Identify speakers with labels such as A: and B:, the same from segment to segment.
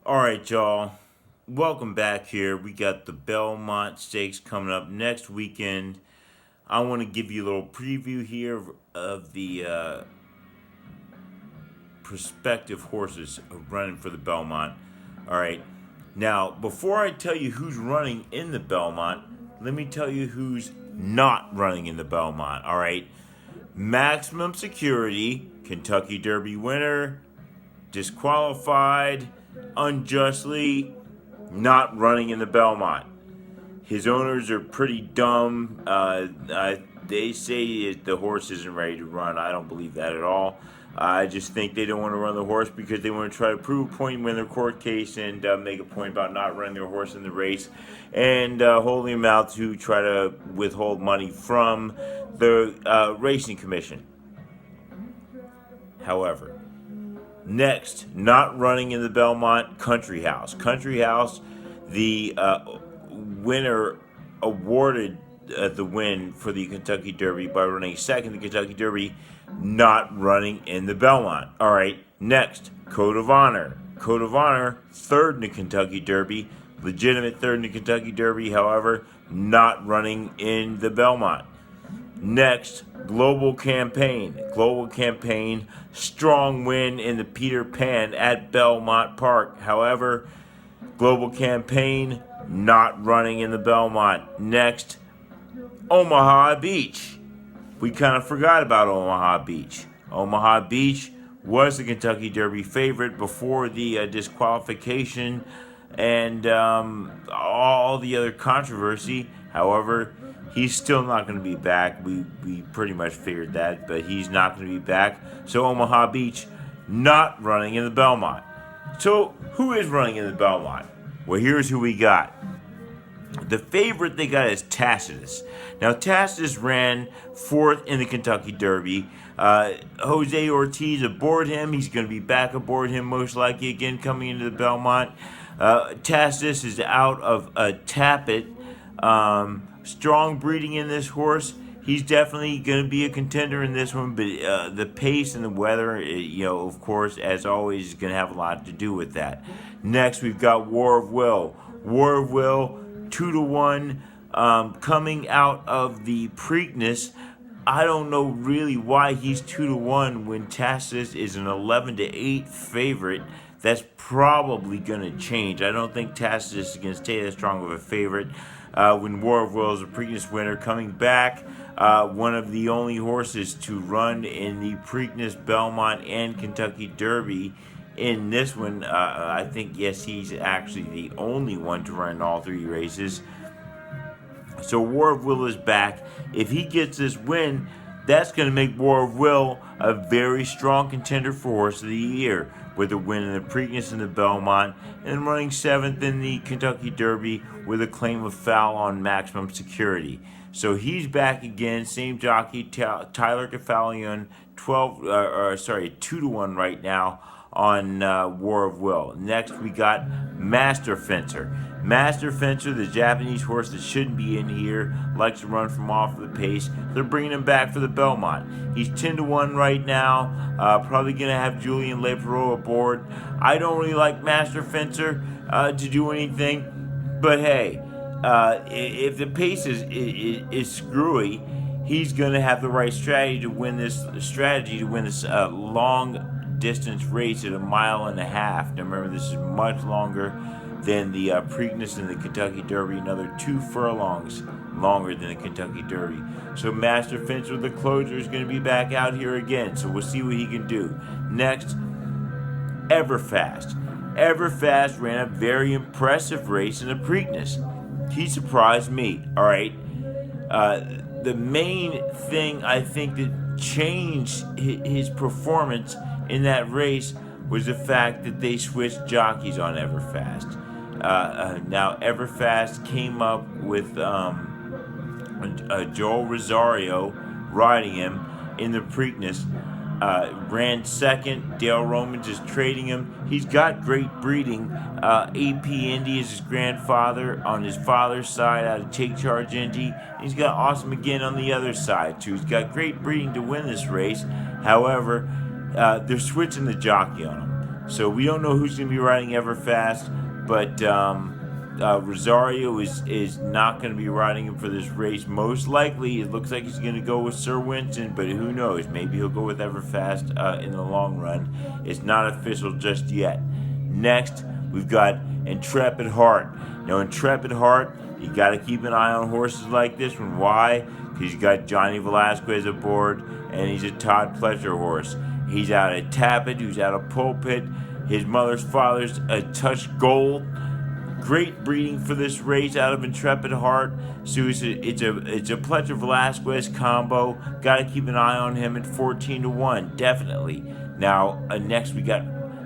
A: All right, y'all. Welcome back here. We got the Belmont Stakes coming up next weekend. I want to give you a little preview here of the prospective horses running for the Belmont. All right. Now, before I tell you who's running in the Belmont, let me tell you who's not running in the Belmont. All right. Maximum Security, Kentucky Derby winner, disqualified unjustly, not running in the Belmont. His owners are pretty dumb. They say the horse isn't ready to run. I don't believe that at all. I just think they don't want to run the horse because they want to try to prove a point, win their court case, and make a point about not running their horse in the race, and holding him out to try to withhold money from the racing commission. However, next, not running in the Belmont, Country House. Country House, the winner awarded the win for the Kentucky Derby by running second in the Kentucky Derby, not running in the Belmont. All right, next, Code of Honor. Code of Honor, third in the Kentucky Derby, legitimate third in the Kentucky Derby, however, not running in the Belmont. Next, Global Campaign. Global Campaign, strong win in the Peter Pan at Belmont Park. However, Global Campaign not running in the Belmont. Next, Omaha Beach. We kind of forgot about Omaha Beach. Omaha Beach was the Kentucky Derby favorite before the disqualification and all the other controversy. However, he's still not going to be back. We pretty much figured that, but he's not going to be back. So Omaha Beach not running in the Belmont. So who is running in the Belmont? Well, here's who we got. The favorite they got is Tacitus. Now, Tacitus ran fourth in the Kentucky Derby. Jose Ortiz aboard him. He's going to be back aboard him most likely again coming into the Belmont. Tacitus is out of Tappet. Strong breeding in this horse. He's definitely going to be a contender in this one, but the pace and the weather, of course, as always, is going to have a lot to do with that. Next, we've got War of Will. War of Will, 2-1, coming out of the Preakness. I don't know really why he's 2-1 when Tacitus is an 11-8 favorite. That's probably going to change. I don't think Tacitus is going to stay that strong of a favorite. When War of Will is a Preakness winner, coming back, one of the only horses to run in the Preakness, Belmont, and Kentucky Derby. In this one, I think, yes, he's actually the only one to run in all three races. So War of Will is back. If he gets this win, that's going to make War of Will a very strong contender for Horse of the Year, with a win in the Preakness and the Belmont, and running seventh in the Kentucky Derby with a claim of foul on Maximum Security. So he's back again, same jockey, Tyler Kefalion, 2-1 right now on War of Will. Next, we got Master Fencer. Master Fencer, the Japanese horse that shouldn't be in here, likes to run from off the pace. They're bringing him back for the Belmont. He's 10-1 right now. Probably going to have Julian Lepereau aboard. I don't really like Master Fencer to do anything, but hey, if the pace is screwy, he's going to have the right strategy to win this long distance race at 1.5 miles. Now remember, this is much longer than the Preakness and the Kentucky Derby, another 2 furlongs longer than the Kentucky Derby. So Master Fencer, the closer, is going to be back out here again. So we'll see what he can do. Next, Everfast. Everfast ran a very impressive race in the Preakness. He surprised me. All right. The main thing I think that changed his performance in that race was the fact that they switched jockeys on Everfast. Now, Everfast came up with Joel Rosario riding him in the Preakness. Ran second. Dale Romans is trading him. He's got great breeding. AP Indy is his grandfather on his father's side out of Take Charge Indy. He's got Awesome Again on the other side, too. He's got great breeding to win this race. However, they're switching the jockey on him. So we don't know who's going to be riding Everfast, but Rosario is not going to be riding him for this race. Most likely, it looks like he's going to go with Sir Winston, but who knows? Maybe he'll go with Everfast in the long run. It's not official just yet. Next, we've got Intrepid Hart. Now, Intrepid Hart, you got to keep an eye on horses like this one. Why? Because you got Johnny Velasquez aboard, and he's a Todd Pletcher horse. He's out at Tapit, who's out of Pulpit. His mother's father's a Touch Gold. Great breeding for this race out of Intrepid Hart. So it's a Pletcher Velasquez combo. Got to keep an eye on him at 14-1, definitely. Now next we got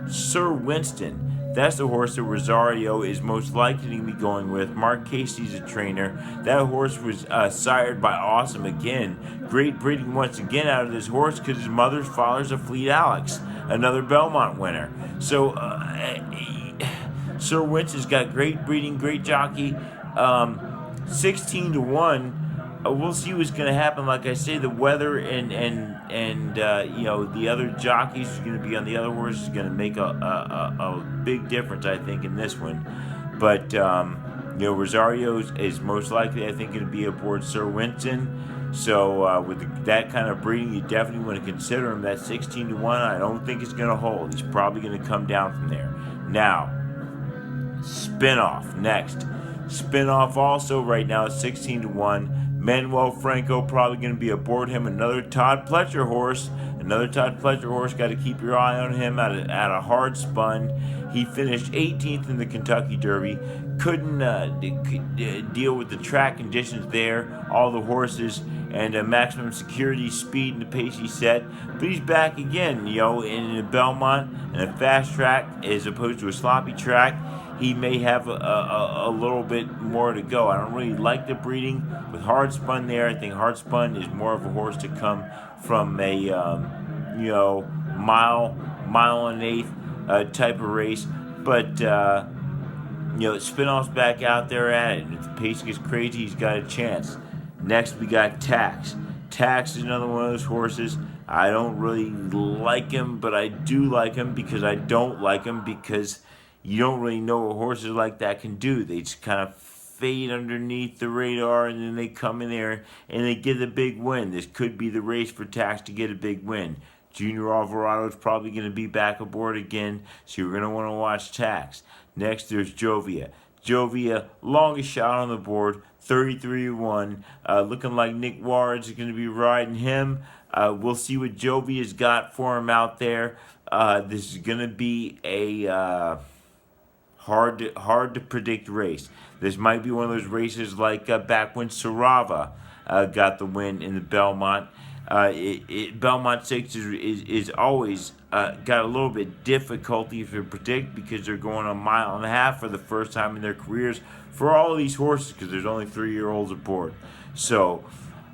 A: Sir Winston. That's the horse that Rosario is most likely to be going with. Mark Casey's a trainer. That horse was sired by Awesome again. Great breeding once again out of this horse because his mother's father's a Fleet Alex, another Belmont winner. So Sir Winston's got great breeding, great jockey. 16-1. We'll see what's going to happen. Like I say, the weather and the other jockeys who's going to be on the other horses is going to make a big difference, I think, in this one. But Rosario is most likely, I think, going to be aboard Sir Winston. So with that kind of breeding, you definitely want to consider him. That 16-1, I don't think it's going to hold. He's probably going to come down from there. Now, Spinoff next. Spinoff also right now is 16-1. Manuel Franco probably going to be aboard him. Another Todd Pletcher horse. Another Todd Pletcher horse. Got to keep your eye on him at a hard spun. He finished 18th in the Kentucky Derby. Couldn't deal with the track conditions there. All the horses and maximum security speed and the pace he set. But he's back again, in a Belmont and a fast track as opposed to a sloppy track. He may have a little bit more to go. I don't really like the breeding with hard spun there. I think hard spun is more of a horse to come from a mile and eighth type of race. But Spinoff's back out there at it. If the pace gets crazy, he's got a chance. Next, we got Tax. Tax is another one of those horses. I don't really like him, but I do like him because I don't like him because you don't really know what horses like that can do. They just kind of fade underneath the radar, and then they come in there and they get a big win. This could be the race for Tax to get a big win. Junior Alvarado is probably going to be back aboard again, so you're going to want to watch Tax. Next, there's Jovia. Jovia, longest shot on the board, 33-1. Looking like Nick Ward's going to be riding him. We'll see what Jovia's got for him out there. This is going to be a hard to predict race. This might be one of those races like back when Sarava got the win in the Belmont. Belmont 6 is always got a little bit difficulty to predict because they're going a mile and a half for the first time in their careers for all of these horses because there's only 3-year-olds aboard. So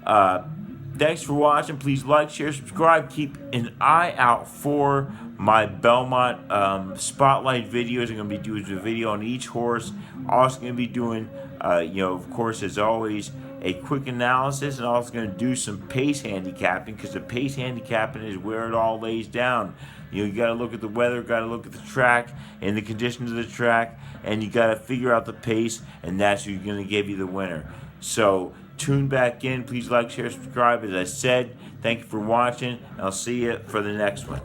A: thanks for watching. Please like, share, subscribe. Keep an eye out for my Belmont spotlight videos. I'm going to be doing a video on each horse. Also going to be doing, of course, as always, a quick analysis, and also going to do some pace handicapping because the pace handicapping is where it all lays down. You got to look at the weather, got to look at the track and the conditions of the track, and you got to figure out the pace, and that's who's going to give you the winner. So tune back in. Please like, share, subscribe. As I said, thank you for watching. I'll see you for the next one.